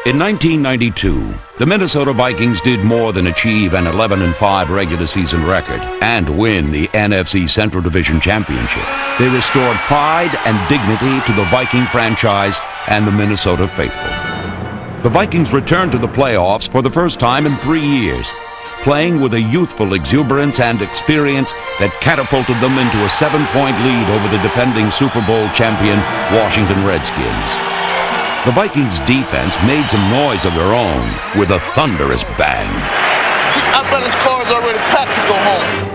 In 1992, the Minnesota Vikings did more than achieve an 11-5 regular season record and win the NFC Central Division championship. They restored pride and dignity to the Viking franchise and the Minnesota faithful. The Vikings returned to the playoffs for the first time in 3 years, playing with a youthful exuberance and experience that catapulted them into a 7-point lead over the defending Super Bowl champion Washington Redskins. The Vikings' defense made some noise of their own with a thunderous bang. I bet his car is already packed to go home.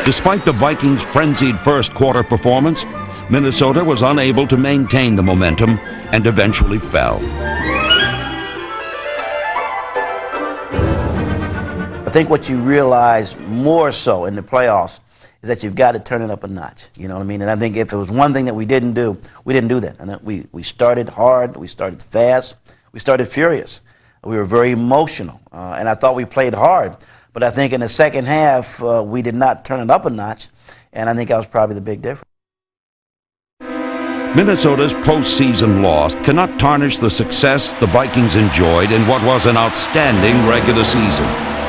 Despite the Vikings' frenzied first quarter performance, Minnesota was unable to maintain the momentum and eventually fell. I think what you realize more so in the playoffs is that you've got to turn it up a notch. You know what I mean? And I think if it was one thing that we didn't do that. And we started hard, we started fast, we started furious. We were very emotional, and I thought we played hard. But I think in the second half, we did not turn it up a notch, and I think that was probably the big difference. Minnesota's postseason loss cannot tarnish the success the Vikings enjoyed in what was an outstanding regular season.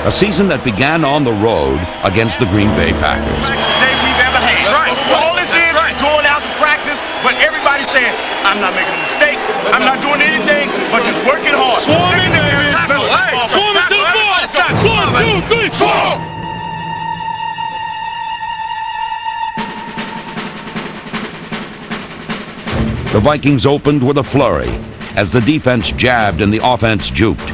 A season that began on the road against the Green Bay Packers. Best day we've ever had. Right. All this is going out to practice, but everybody's saying, I'm not making mistakes, I'm not doing anything, but just working hard. Swarming there. Swarming to the ball. 1, 2, 3, 4. The Vikings opened with a flurry as the defense jabbed and the offense juked.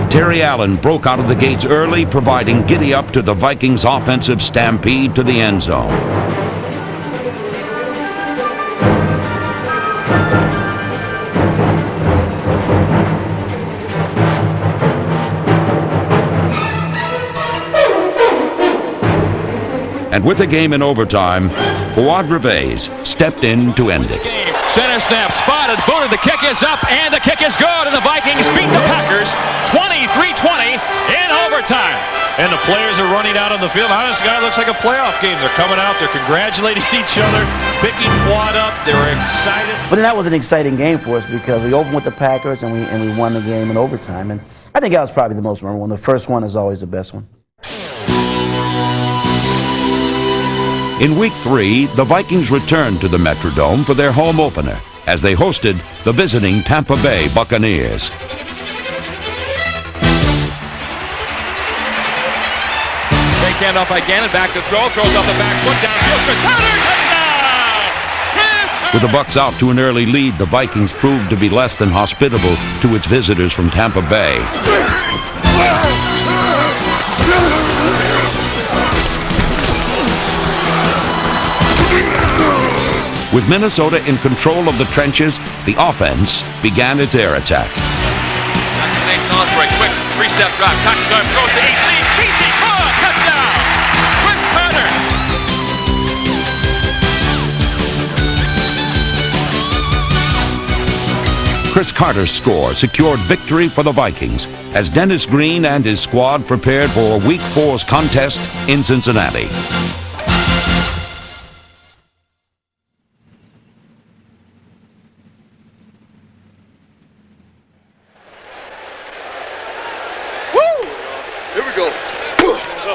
Terry Allen broke out of the gates early, providing giddy-up to the Vikings' offensive stampede to the end zone. And with the game in overtime, Fuad Reveiz stepped in to end it. Center snap, spotted, booted, the kick is up, and the kick is good, and the Vikings beat the Packers 23-20 in overtime. And the players are running out on the field. Honestly, guy looks like a playoff game. They're coming out, they're congratulating each other, picking Fuad up, they were excited. But that was an exciting game for us because we opened with the Packers and we won the game in overtime. And I think that was probably the most memorable one. The first one is always the best one. In Week 3, the Vikings returned to the Metrodome for their home opener as they hosted the visiting Tampa Bay Buccaneers. Fake handoff by Gannon, back to throw, throws off the back foot, downfield, Chris Carter, touchdown! With the Bucs out to an early lead, the Vikings proved to be less than hospitable to its visitors from Tampa Bay. With Minnesota in control of the trenches, the offense began its air attack. Quick three-step drop, cocks arm, throws to AC, cheesy, touchdown! Chris Carter! Chris Carter's score secured victory for the Vikings as Dennis Green and his squad prepared for Week 4's contest in Cincinnati. Here we go. Woo! Step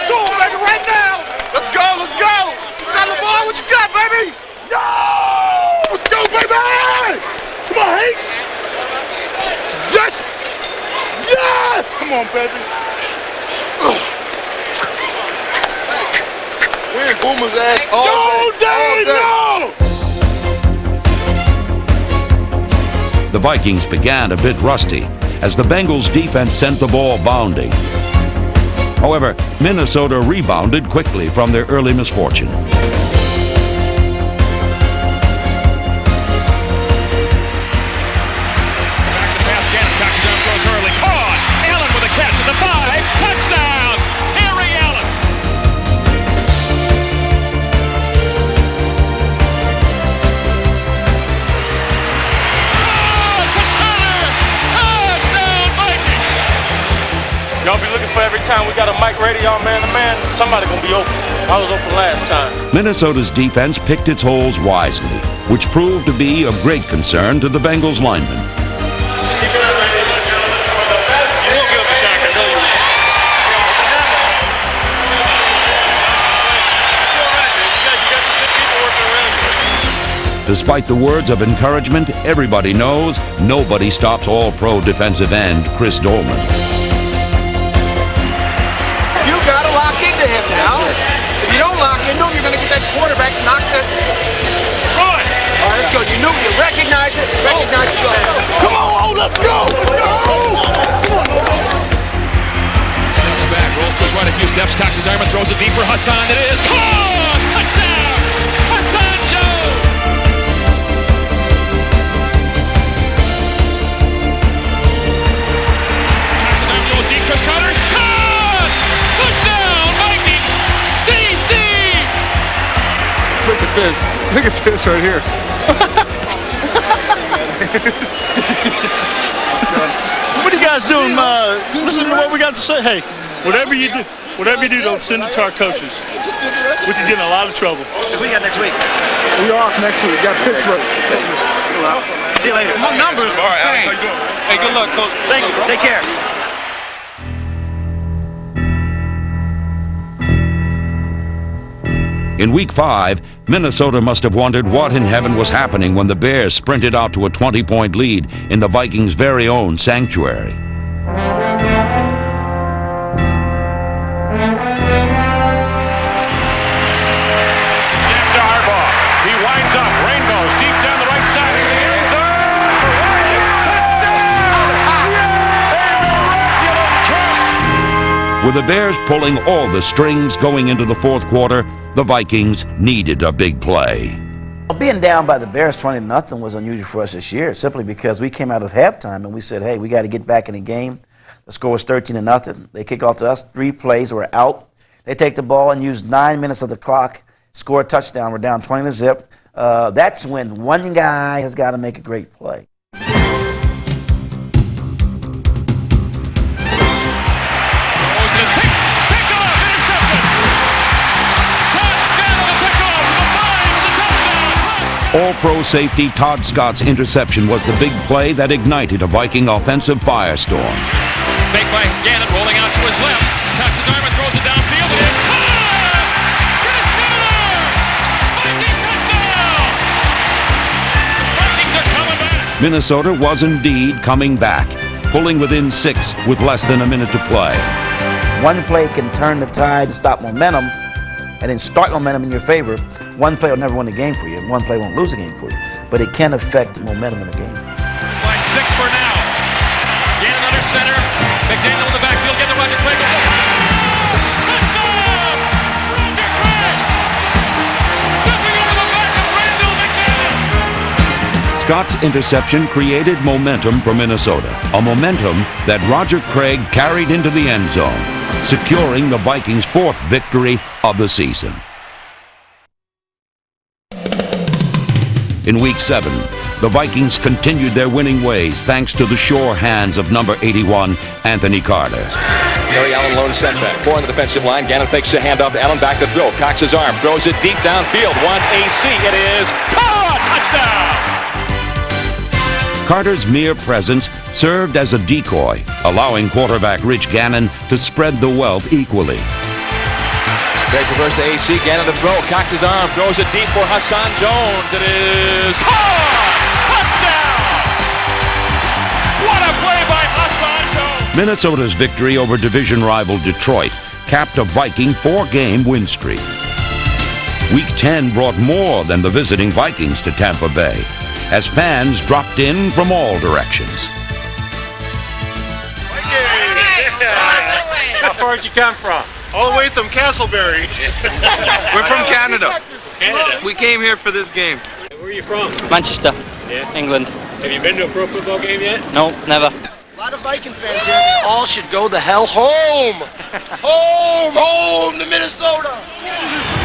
to him, baby, right now. Let's go, let's go. Tell the boy what you got, baby. Yo! Let's go, baby! Come on, Hank! Yes! Yes! Come on, baby. We in Boomer's ass all day. No! The Vikings began a bit rusty as the Bengals defense sent the ball bounding. However, Minnesota rebounded quickly from their early misfortune. Y'all be looking for every time we got a mic ready on man-to-man, somebody gonna be open. I was open last time. Minnesota's defense picked its holes wisely, which proved to be of great concern to the Bengals linemen. You won't give up a sack, I know you will. You got some good people working around you. Despite the words of encouragement, everybody knows nobody stops All-Pro defensive end Chris Dolman. You got to lock into him now. If you don't lock into him, you're going to get that quarterback knocked out. Run! All right, let's go. You knew you recognize it. Recognize it. Come on, let's go. Let's go. Steps back, rolls to his right a few steps, cocks his arm and throws it deep for Hassan. It is caught! Touchdown! Hassan Joe! Cocks his arm, throws deep, Chris Carter. Caught! Touchdown! Vikings! CC! Look at this. Look at this right here. What are you guys doing? Listen to what we got to say. Hey, whatever you do, don't send it to our coaches. We can get in a lot of trouble. Who you got next week? We off next week. We got Pittsburgh. See you later. My numbers All right, Alex, how you doing? Hey, good luck, coach. Thank you. Take care. In Week 5, Minnesota must have wondered what in heaven was happening when the Bears sprinted out to a 20-point lead in the Vikings' very own sanctuary. Snap to Harbaugh. He winds up. Rainbows deep down the right side of the end zone. Touchdown! With the Bears pulling all the strings going into the fourth quarter, the Vikings needed a big play. Being down by the Bears 20-0 was unusual for us this year, simply because we came out of halftime and we said, hey, we got to get back in the game. The score was 13-0. They kick off to us, 3 plays, we're out. They take the ball and use 9 minutes of the clock, score a touchdown, we're down 20-0. That's when one guy has got to make a great play. All-Pro safety Todd Scott's interception was the big play that ignited a Viking offensive firestorm. Fake by Gannon, rolling out to his left. Cocks his arm and throws it downfield. It is caught! Viking touchdown! Vikings are coming back. Minnesota was indeed coming back, pulling within 6 with less than a minute to play. One play can turn the tide and stop momentum, and then start momentum in your favor. One play will never win the game for you, and one play won't lose the game for you. But it can affect the momentum in the game. By 6 for now. Gannon under center. McDaniel in the backfield. Get to Roger Craig. Touchdown! Roger Craig! Stepping over the back of Randall McDaniel. Scott's interception created momentum for Minnesota, a momentum that Roger Craig carried into the end zone, securing the Vikings' 4th victory of the season. In Week 7, the Vikings continued their winning ways thanks to the sure hands of number 81, Anthony Carter. Terry Allen lone setback. 4 on the defensive line. Gannon fakes a handoff to Allen. Back to throw. Cocks his arm. Throws it deep downfield. Wants AC. It is caught. Touchdown! Carter's mere presence served as a decoy, allowing quarterback Rich Gannon to spread the wealth equally. Craig reverse to AC. Gannon to throw. Cocks his arm. Throws it deep for Hassan Jones. It is caught! Touchdown! What a play by Hassan Jones! Minnesota's victory over division rival Detroit capped a Viking 4-game win streak. Week 10 brought more than the visiting Vikings to Tampa Bay, as fans dropped in from all directions. far did you come from? All the way from Castleberry. We're from Canada. We came here for this game. Where are you from? Manchester, Yeah. England. Have you been to a pro football game yet? No, never. A lot of Viking fans here. They all should go the hell home. Home to Minnesota.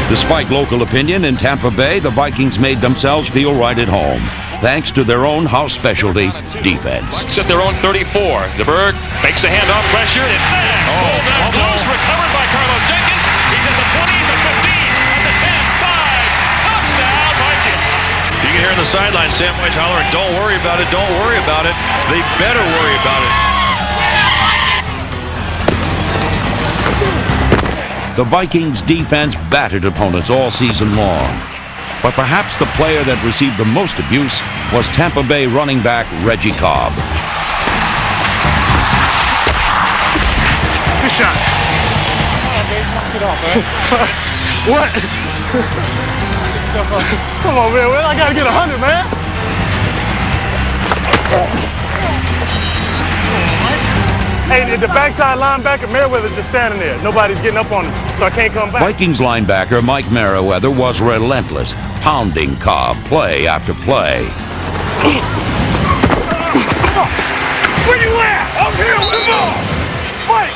Despite local opinion in Tampa Bay, the Vikings made themselves feel right at home, thanks to their own house specialty, defense. Bucks at their own 34. DeBerg makes a handoff pressure. It's sacked. Pulled down close. Recovered by Carlos Jenkins. He's at the 20, the 15, at the 10, 5. Touchdown, Vikings. You can hear on the sideline Sam White hollering, don't worry about it, don't worry about it. They better worry about it. The Vikings defense battered opponents all season long. But perhaps the player that received the most abuse was Tampa Bay running back Reggie Cobb. Good shot. Come on, baby. Knock it off, man. What? Come on, man. I gotta get 100, man. Hey, the backside linebacker, Merriweather's just standing there. Nobody's getting up on him, so I can't come back. Vikings linebacker Mike Merriweather was relentless, pounding Cobb play after play. Where you at? I'm here with the ball. Fight!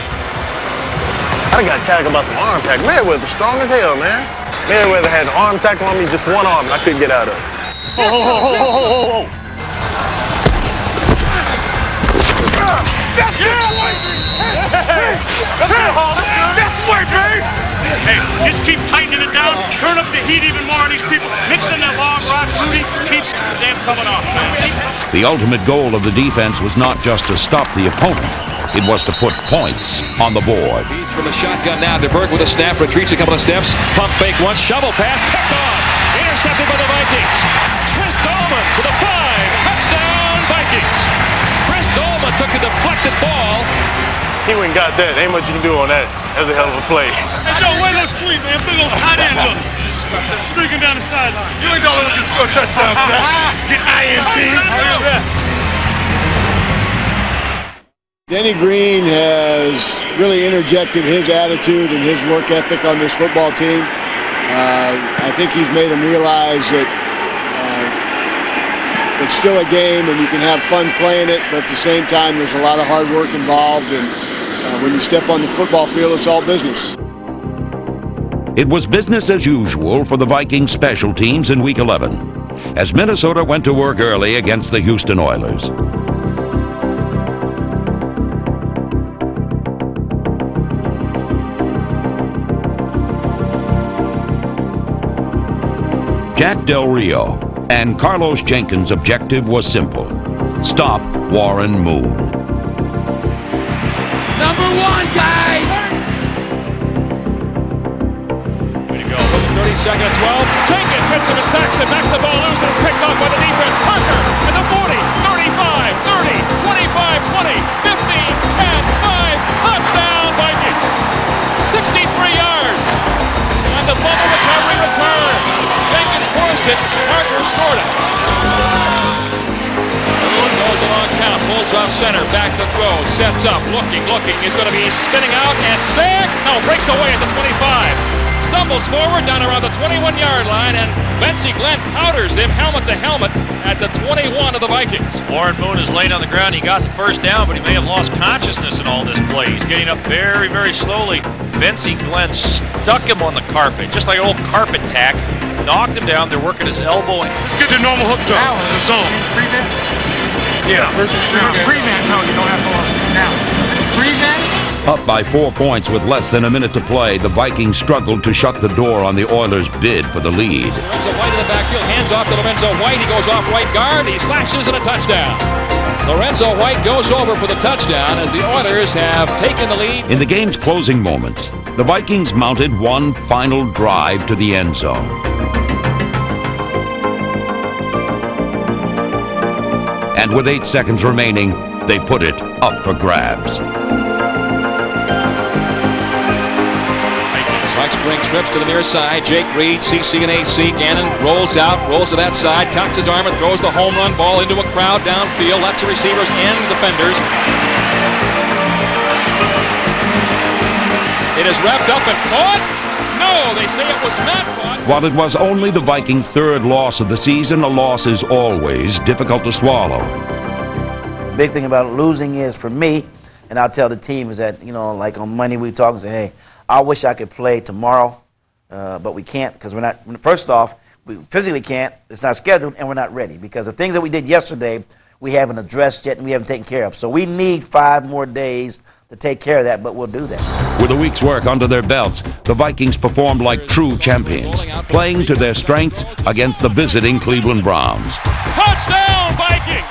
I got tackled about some arm tackle. Merriweather's strong as hell, man. Merriweather had an arm tackle on me, just one arm, and I couldn't get out of it. Oh. That's the way, baby! Hey, just keep tightening it down. Turn up the heat even more on these people. Mixing that long rock, Rudy. Keep them coming off, man. The ultimate goal of the defense was not just to stop the opponent, it was to put points on the board. He's from the shotgun now. DeBerg with a snap, retreats a couple of steps. Pump fake once, shovel pass, picked off. Intercepted by the Vikings. Chris Dolman to the 5. Touchdown, Vikings. Chris Dolman took a deflected ball. He went and got that. Ain't much you can do on that. That's a hell of a play. Hey, Joe, wait, look sweet, man. Big old tight end, look. Streaking down the sideline. You ain't gonna let us score touchdowns, Get INT. Denny Green has really interjected his attitude and his work ethic on this football team. I think he's made them realize that it's still a game and you can have fun playing it, but at the same time there's a lot of hard work involved, and when you step on the football field, it's all business. It was business as usual for the Vikings special teams in Week 11, as Minnesota went to work early against the Houston Oilers. Jack Del Rio and Carlos Jenkins' objective was simple: stop Warren Moon. Number 1, guys! Way to go. 32nd and 12. Jenkins hits him and sacks him. Backs the ball loose and it's picked off by the defense. Parker at the 40, 35, 30, 25, 20, 15, 10, 5. Touchdown, Vikings. 63 yards. And the bubble recovery return. Jenkins forced it. Parker scored it. Moon goes a long count. Pulls off center. Back to throw. Sets up. Looking. He's going to be spinning out and sack. No, breaks away at the 25. Stumbles forward down around the 21-yard line, and Bensy Glenn powders him helmet to helmet at the 21 of the Vikings. Warren Moon is laying on the ground. He got the first down, but he may have lost consciousness in all this play. He's getting up very, very slowly. Bensy Glenn stuck him on the carpet, just like old carpet tack. Knocked him down. They're working his elbow. Let's get the normal hook drop. The zone. Prevent? Yeah. Prevent. No, you don't have to lost it. Now. Prevent? Up by 4 points with less than a minute to play, the Vikings struggled to shut the door on the Oilers' bid for the lead. Lorenzo White in the backfield, hands off to Lorenzo White. He goes off right guard. He slashes and a touchdown. Lorenzo White goes over for the touchdown as the Oilers have taken the lead. In the game's closing moments, the Vikings mounted one final drive to the end zone. And with 8 seconds remaining, they put it up for grabs. Bucks bring trips to the near side. Jake Reed, CC and AC. Gannon rolls out, rolls to that side, cocks his arm and throws the home run ball into a crowd downfield. Lots of receivers and defenders. It is wrapped up and caught. No, they say it was not caught. While it was only the Vikings' third loss of the season, a loss is always difficult to swallow. The big thing about losing is, for me, and I'll tell the team, is that, you know, like on Monday we talk and say, hey, I wish I could play tomorrow, but we can't because we're not, first off, we physically can't, it's not scheduled, and we're not ready because the things that we did yesterday, we haven't addressed yet and we haven't taken care of. So we need 5 more days to take care of that, but we'll do that. With a week's work under their belts, the Vikings performed like true champions, playing to their strengths against the visiting Cleveland Browns. Touchdown, Vikings!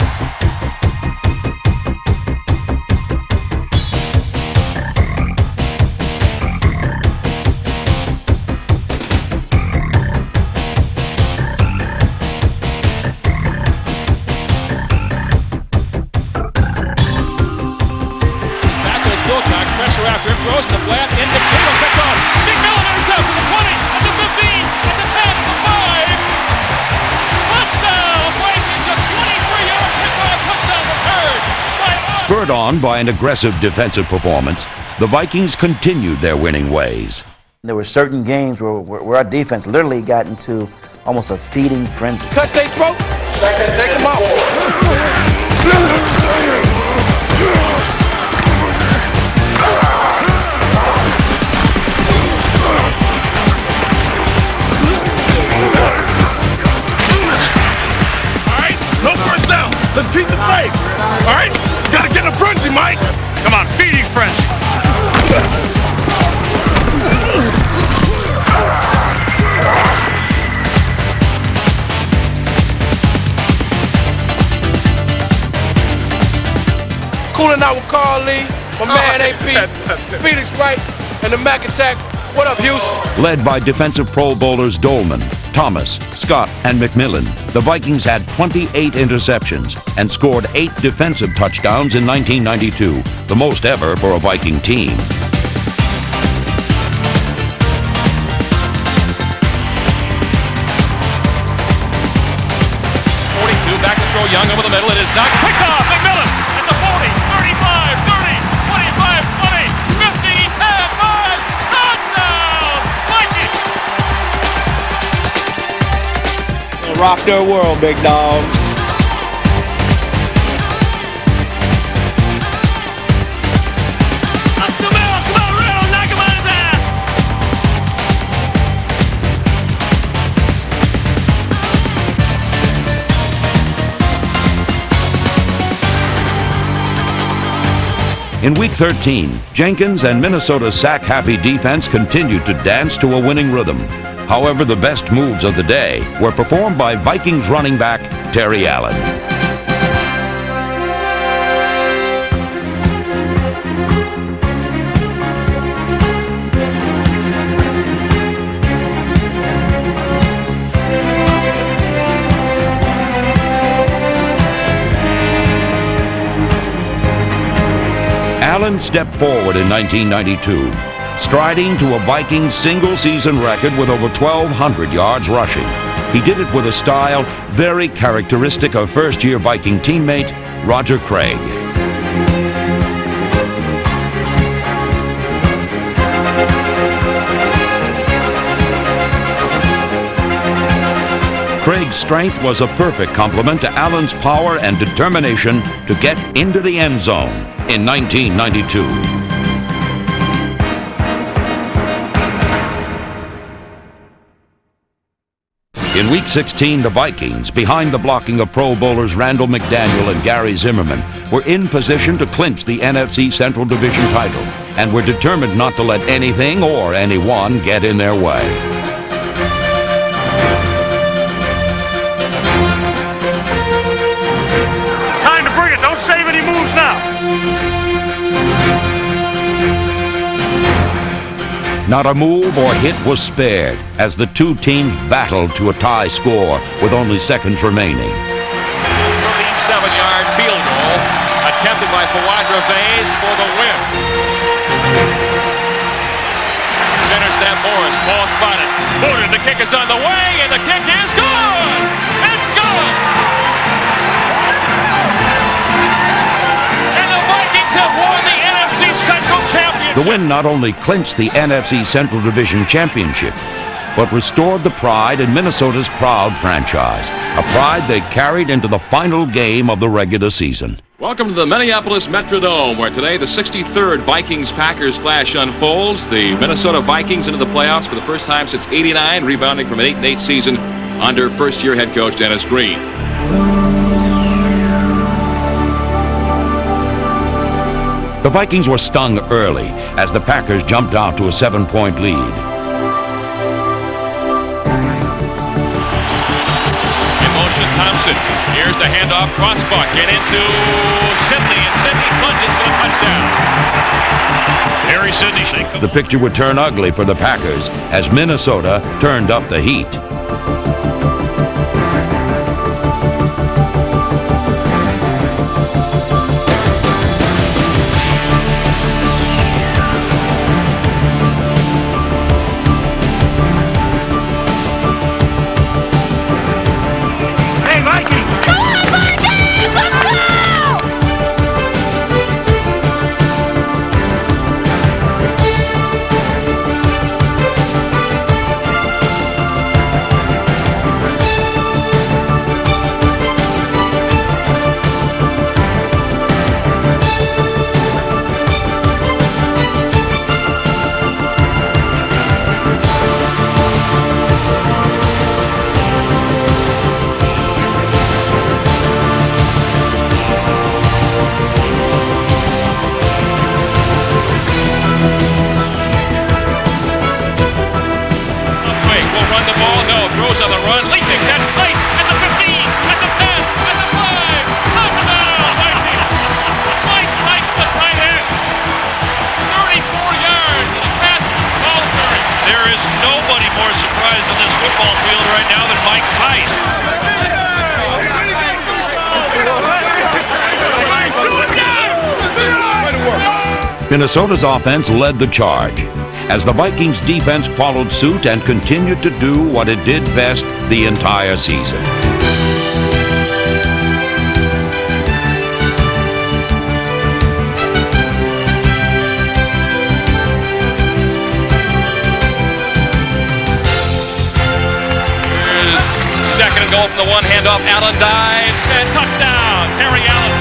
Pressure after him, throws in the flat, into Kittle, picked off. McMillan intercepts at the 20, at the 15, at the 10, at the 5. Touchdown! Vikings, a 23-yard kickoff touchdown return. Spurred on by an aggressive defensive performance, the Vikings continued their winning ways. There were certain games where our defense literally got into almost a feeding frenzy. Cut their throat. Take them out. Let's keep the faith. All right? Gotta get in a frenzy, Mike. Come on, feeding frenzy. Cooling out with Carl Lee, my man AP, Phoenix Wright, and the Mac Attack. What up, Houston? Led by defensive Pro Bowlers Dolman, Thomas, Scott, and McMillan, the Vikings had 28 interceptions and scored 8 defensive touchdowns in 1992, the most ever for a Viking team. 42, back to throw Young over the middle. It is not picked off. McMillan at the 40, 35, 30, 25, 20, 15, 10, 5. Touchdown! Vikings! Rock their world, big dog. In Week 13, Jenkins and Minnesota's sack-happy defense continued to dance to a winning rhythm. However, the best moves of the day were performed by Vikings running back Terry Allen. Allen stepped forward in 1992, striding to a Vikings single-season record with over 1,200 yards rushing. He did it with a style very characteristic of first-year Viking teammate Roger Craig. Craig's strength was a perfect complement to Allen's power and determination to get into the end zone in 1992. In Week 16, the Vikings, behind the blocking of Pro Bowlers Randall McDaniel and Gary Zimmerman, were in position to clinch the NFC Central Division title and were determined not to let anything or anyone get in their way. Time to bring it. Don't save any moves now. Not a move or hit was spared as the two teams battled to a tie score with only seconds remaining. 37-yard field goal attempted by Fawad Reveiz for the win. Center snap Morris, ball spotted. Booted, the kick is on the way, and the kick is good! It's good! And the Vikings have won the NFC Central Championship. The win not only clinched the NFC Central Division championship, but restored the pride in Minnesota's proud franchise, a pride they carried into the final game of the regular season. Welcome to the Minneapolis Metrodome, where today the 63rd Vikings-Packers clash unfolds. The Minnesota Vikings into the playoffs for the first time since '89, rebounding from an 8-8 season under first-year head coach Dennis Green. The Vikings were stung early as the Packers jumped out to a 7-point lead. In motion, Thompson. Here's the handoff, crossbuck, get into Sidney, and Sidney plunges for the touchdown. Harry Sidney. The picture would turn ugly for the Packers as Minnesota turned up the heat. Minnesota's offense led the charge as the Vikings defense followed suit and continued to do what it did best the entire season. Second and goal from the one handoff. Allen dives and touchdown. Terry Allen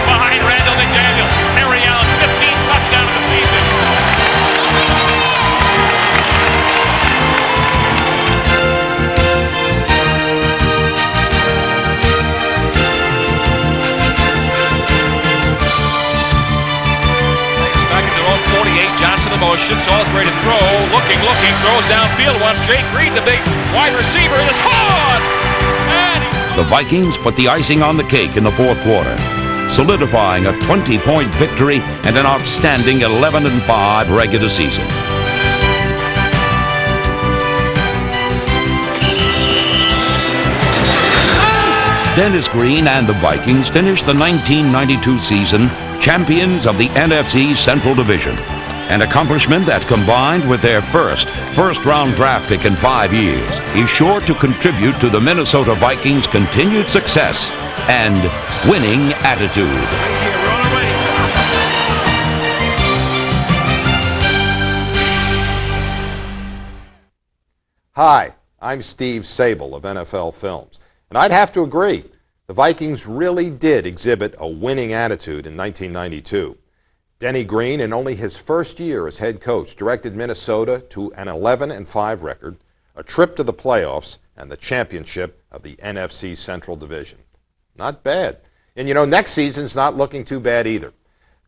behind Randall McDaniel. Terry Allen, 15th touchdown of the season. Back at their own 48. Johnson in motion. Salisbury to throw. Looking. Throws downfield. Wants Jake Reed, the big wide receiver. It is caught. The Vikings put the icing on the cake in the fourth quarter, solidifying a 20-point victory and an outstanding 11-5 regular season. Dennis Green and the Vikings finished the 1992 season champions of the NFC Central Division, an accomplishment that, combined with their first-round draft pick in 5 years, is sure to contribute to the Minnesota Vikings' continued success and winning attitude. Hi, I'm Steve Sable of NFL Films, and I'd have to agree, the Vikings really did exhibit a winning attitude in 1992. Denny Green, in only his first year as head coach, directed Minnesota to an 11-5 record, a trip to the playoffs, and the championship of the NFC Central Division. Not bad. And next season's not looking too bad either.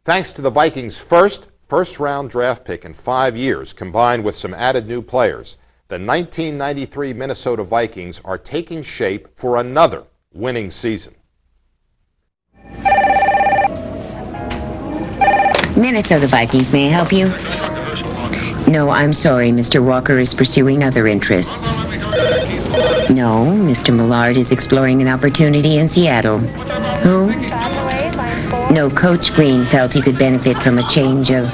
Thanks to the Vikings' first-round draft pick in 5 years, combined with some added new players, the 1993 Minnesota Vikings are taking shape for another winning season. Minnesota Vikings, may I help you? No, I'm sorry. Mr. Walker is pursuing other interests. No, Mr. Millard is exploring an opportunity in Seattle. Who? No, Coach Green felt he could benefit from a change of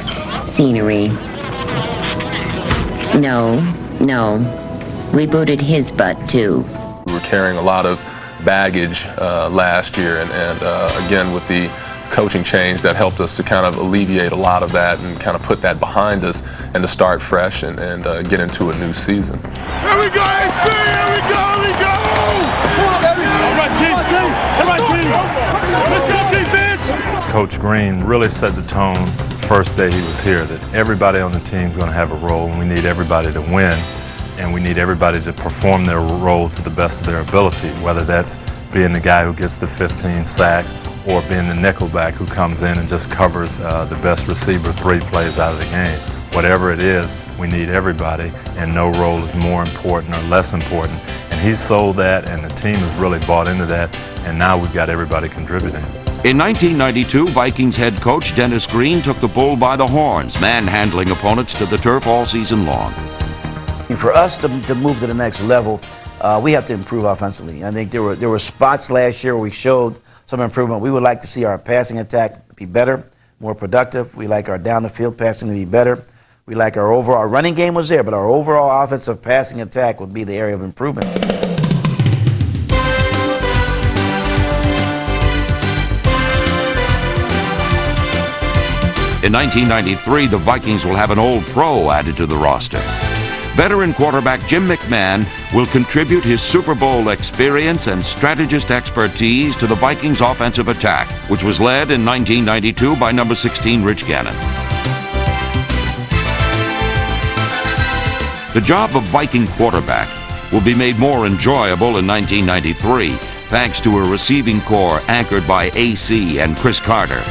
scenery. No. We booted his butt, too. We were carrying a lot of baggage last year, and again, with the coaching change that helped us to kind of alleviate a lot of that and kind of put that behind us and to start fresh and get into a new season. Here we go, AC! Here we go! Here we go! All right, team! All right, team! Let's go, defense! Coach Green really set the tone first day he was here that everybody on the team is going to have a role, and we need everybody to win, and we need everybody to perform their role to the best of their ability, whether that's being the guy who gets the 15 sacks or being the nickelback who comes in and just covers the best receiver 3 plays out of the game. Whatever it is, we need everybody, and no role is more important or less important. And he sold that, and the team has really bought into that, and now we've got everybody contributing. In 1992, Vikings head coach Dennis Green took the bull by the horns, manhandling opponents to the turf all season long. For us to move to the next level, we have to improve offensively. I think there were spots last year where we showed some improvement. We would like to see our passing attack be better, more productive. We like our down the field passing to be better. We like our overall running game was there, but our overall offensive passing attack would be the area of improvement. In 1993, the Vikings will have an old pro added to the roster. Veteran quarterback Jim McMahon will contribute his Super Bowl experience and strategist expertise to the Vikings' offensive attack, which was led in 1992 by number 16 Rich Gannon. The job of Viking quarterback will be made more enjoyable in 1993 thanks to a receiving corps anchored by AC and Chris Carter.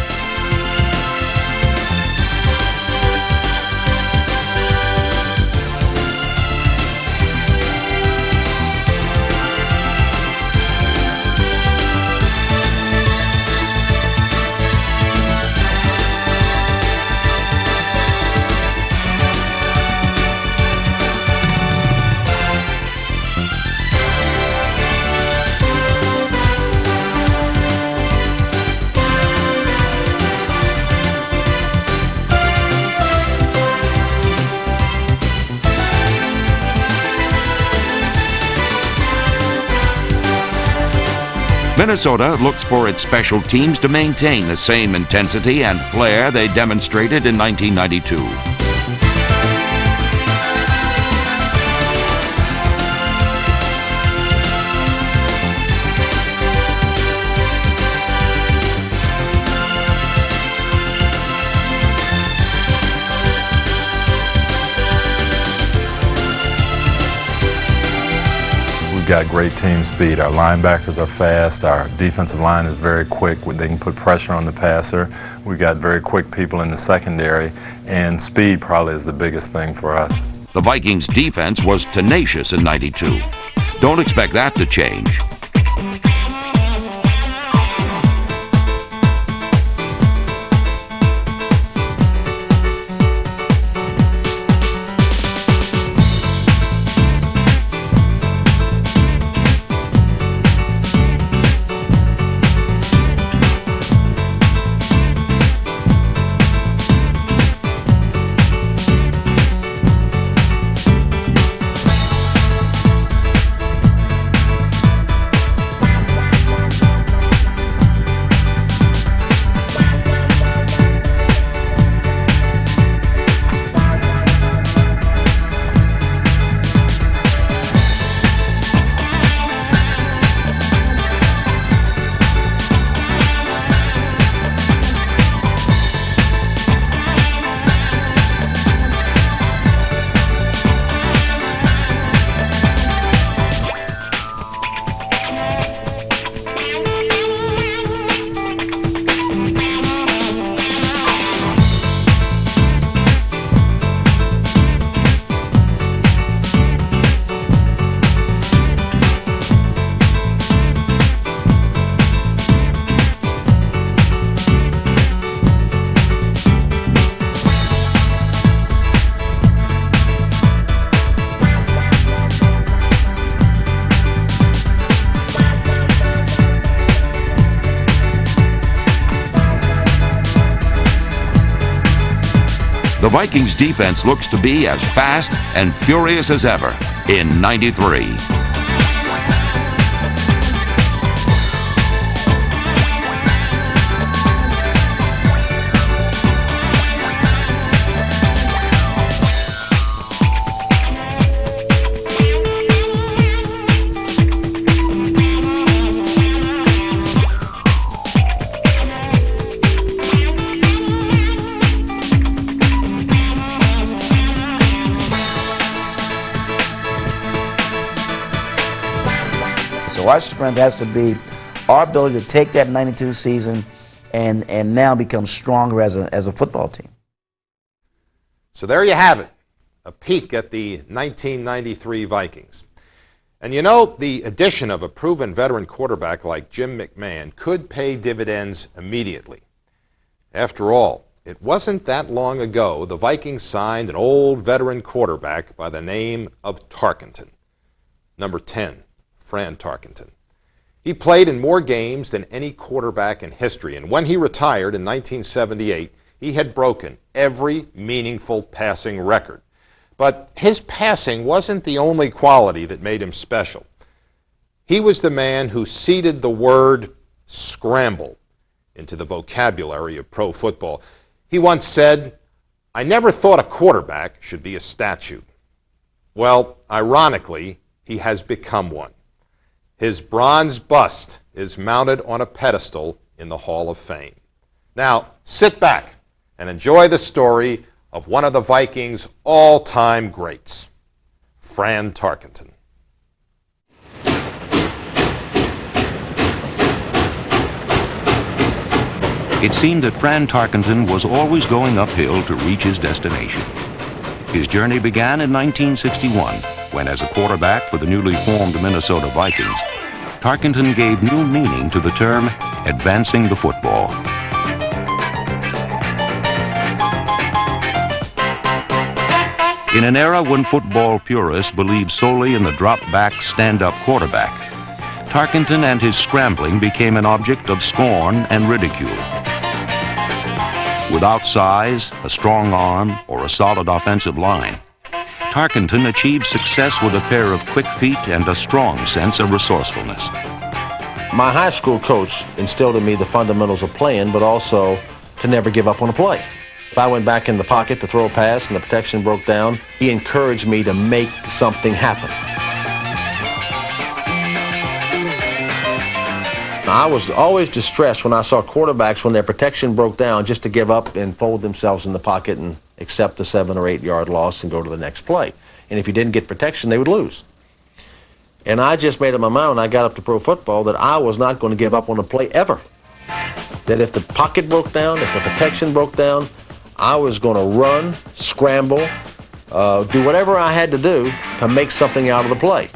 Minnesota looks for its special teams to maintain the same intensity and flair they demonstrated in 1992. We've got great team speed. Our linebackers are fast. Our defensive line is very quick. They can put pressure on the passer. We've got very quick people in the secondary, and speed probably is the biggest thing for us. The Vikings' defense was tenacious in '92. Don't expect that to change. The Vikings defense looks to be as fast and furious as ever in '93. So our strength has to be our ability to take that 92 season and now become stronger as a football team. So there you have it, a peek at the 1993 Vikings. And you know, the addition of a proven veteran quarterback like Jim McMahon could pay dividends immediately. After all, it wasn't that long ago the Vikings signed an old veteran quarterback by the name of Tarkenton. Number 10, Fran Tarkenton. He played in more games than any quarterback in history, and when he retired in 1978, he had broken every meaningful passing record. But his passing wasn't the only quality that made him special. He was the man who seeded the word scramble into the vocabulary of pro football. He once said, "I never thought a quarterback should be a statue." Well, ironically, he has become one. His bronze bust is mounted on a pedestal in the Hall of Fame. Now, sit back and enjoy the story of one of the Vikings' all-time greats, Fran Tarkenton. It seemed that Fran Tarkenton was always going uphill to reach his destination. His journey began in 1961, when as a quarterback for the newly formed Minnesota Vikings, Tarkenton gave new meaning to the term advancing the football. In an era when football purists believed solely in the drop-back, stand-up quarterback, Tarkenton and his scrambling became an object of scorn and ridicule. Without size, a strong arm, or a solid offensive line, Tarkenton achieved success with a pair of quick feet and a strong sense of resourcefulness. My high school coach instilled in me the fundamentals of playing, but also to never give up on a play. If I went back in the pocket to throw a pass and the protection broke down, he encouraged me to make something happen. Now, I was always distressed when I saw quarterbacks, when their protection broke down, just to give up and fold themselves in the pocket and accept the 7 or 8 yard loss and go to the next play. And if you didn't get protection, they would lose. And I just made up my mind when I got up to pro football that I was not going to give up on a play ever. That if the pocket broke down, if the protection broke down, I was going to run, scramble, do whatever I had to do to make something out of the play.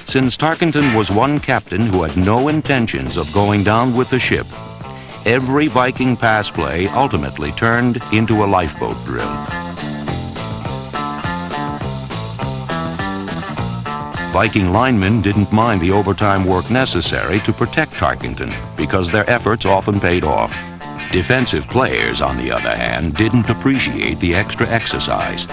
Since Tarkenton was one captain who had no intentions of going down with the ship, every Viking pass play ultimately turned into a lifeboat drill. Viking linemen didn't mind the overtime work necessary to protect Tarkenton because their efforts often paid off. Defensive players, on the other hand, didn't appreciate the extra exercise.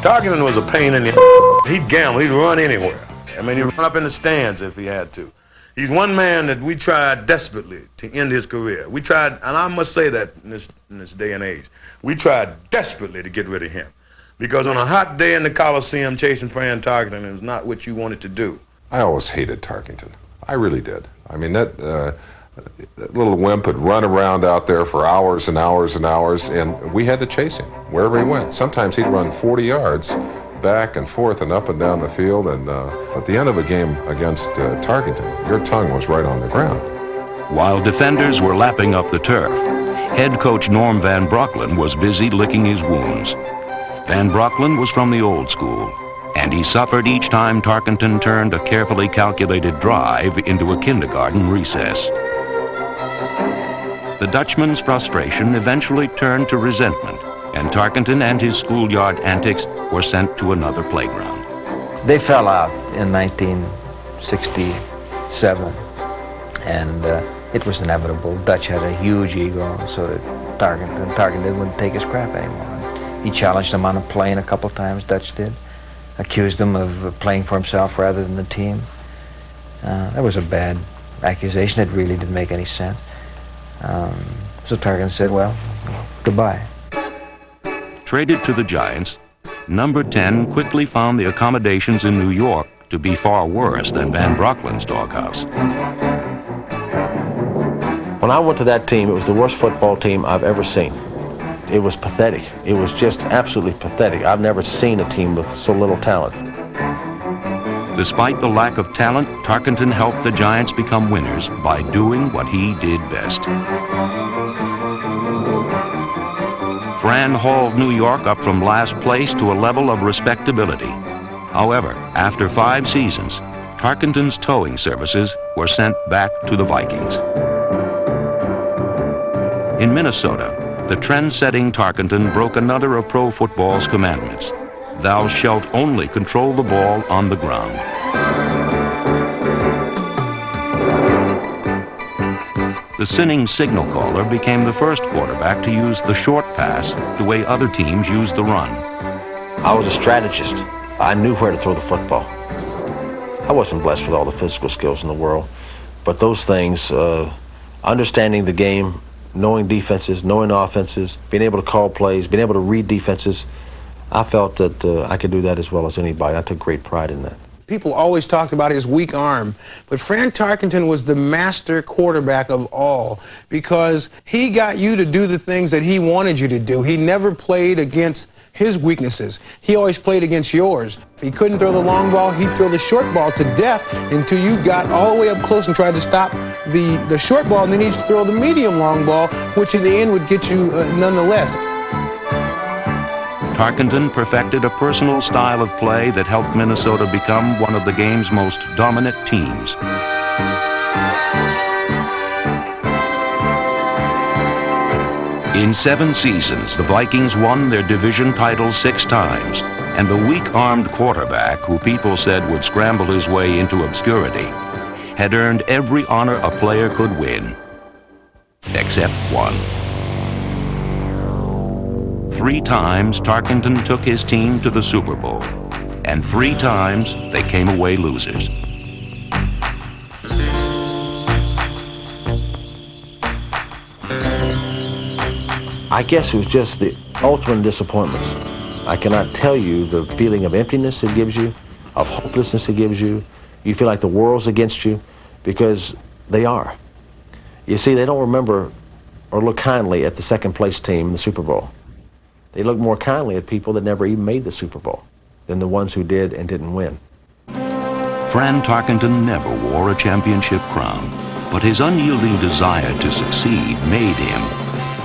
Tarkenton was a pain in the He'd gamble, he'd run anywhere. I mean, he'd run up in the stands if he had to. He's one man that we tried desperately to end his career. We tried, and I must say that in this day and age, we tried desperately to get rid of him. Because on a hot day in the Coliseum, chasing Fran Tarkenton is not what you wanted to do. I always hated Tarkenton. I really did. I mean, that little wimp would run around out there for hours and hours and hours, and we had to chase him wherever he went. Sometimes he'd run 40 yards back and forth and up and down the field, and at the end of a game against Tarkenton, your tongue was right on the ground. While defenders were lapping up the turf, head coach Norm Van Brocklin was busy licking his wounds. Van Brocklin was from the old school, and he suffered each time Tarkenton turned a carefully calculated drive into a kindergarten recess. The Dutchman's frustration eventually turned to resentment, and Tarkenton and his schoolyard antics were sent to another playground. They fell out in 1967, and it was inevitable. Dutch had a huge ego, so did Tarkenton. Tarkenton wouldn't take his crap anymore. He challenged him on a plane a couple times, Dutch did. Accused him of playing for himself rather than the team. That was a bad accusation. It really didn't make any sense. So Tarkenton said, well, goodbye. Traded to the Giants, number 10 quickly found the accommodations in New York to be far worse than Van Brocklin's doghouse. When I went to that team, it was the worst football team I've ever seen. It was pathetic. It was just absolutely pathetic. I've never seen a team with so little talent. Despite the lack of talent, Tarkenton helped the Giants become winners by doing what he did best. Fran hauled New York up from last place to a level of respectability. However, after 5 seasons, Tarkenton's towing services were sent back to the Vikings. In Minnesota, the trend-setting Tarkenton broke another of pro football's commandments. Thou shalt only control the ball on the ground. The sinning signal caller became the first quarterback to use the short pass the way other teams use the run. I was a strategist. I knew where to throw the football. I wasn't blessed with all the physical skills in the world, but those things, understanding the game, knowing defenses, knowing offenses, being able to call plays, being able to read defenses, I felt that I could do that as well as anybody. I took great pride in that. People always talked about his weak arm, but Fran Tarkenton was the master quarterback of all because he got you to do the things that he wanted you to do. He never played against his weaknesses. He always played against yours. If he couldn't throw the long ball, he'd throw the short ball to death until you got all the way up close and tried to stop the short ball, and then he'd throw the medium long ball, which in the end would get you nonetheless. Tarkenton perfected a personal style of play that helped Minnesota become one of the game's most dominant teams. In 7 seasons, the Vikings won their division title 6 times, and the weak-armed quarterback, who people said would scramble his way into obscurity, had earned every honor a player could win, except one. 3 times, Tarkenton took his team to the Super Bowl, and 3 times they came away losers. I guess it was just the ultimate disappointments. I cannot tell you the feeling of emptiness it gives you, of hopelessness it gives you. You feel like the world's against you, because they are. You see, they don't remember or look kindly at the second-place team in the Super Bowl. They look more kindly at people that never even made the Super Bowl than the ones who did and didn't win. Fran Tarkenton never wore a championship crown, but his unyielding desire to succeed made him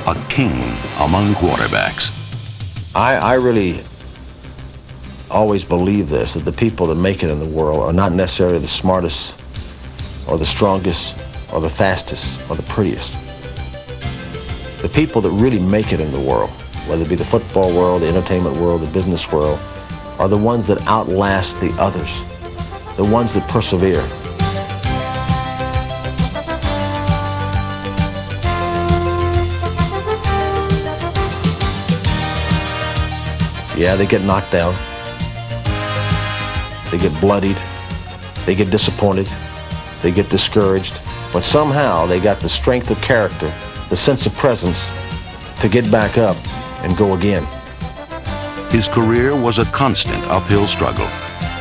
a king among quarterbacks. I really always believe this, that the people that make it in the world are not necessarily the smartest or the strongest or the fastest or the prettiest. The people that really make it in the world, whether it be the football world, the entertainment world, the business world, are the ones that outlast the others, the ones that persevere. Yeah, they get knocked down, they get bloodied, they get disappointed, they get discouraged, but somehow they got the strength of character, the sense of presence to get back up and go again. His career was a constant uphill struggle,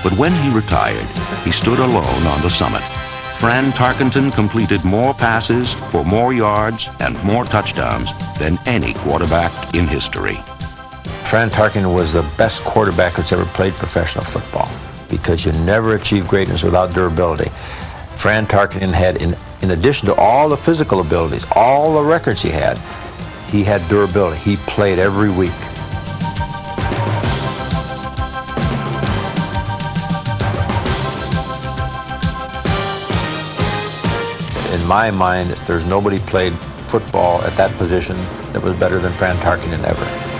but when he retired, he stood alone on the summit. Fran Tarkenton completed more passes for more yards and more touchdowns than any quarterback in history. Fran Tarkenton was the best quarterback that's ever played professional football because you never achieve greatness without durability. Fran Tarkenton had, in addition to all the physical abilities, all the records he had durability. He played every week. In my mind, there's nobody played football at that position that was better than Fran Tarkenton ever.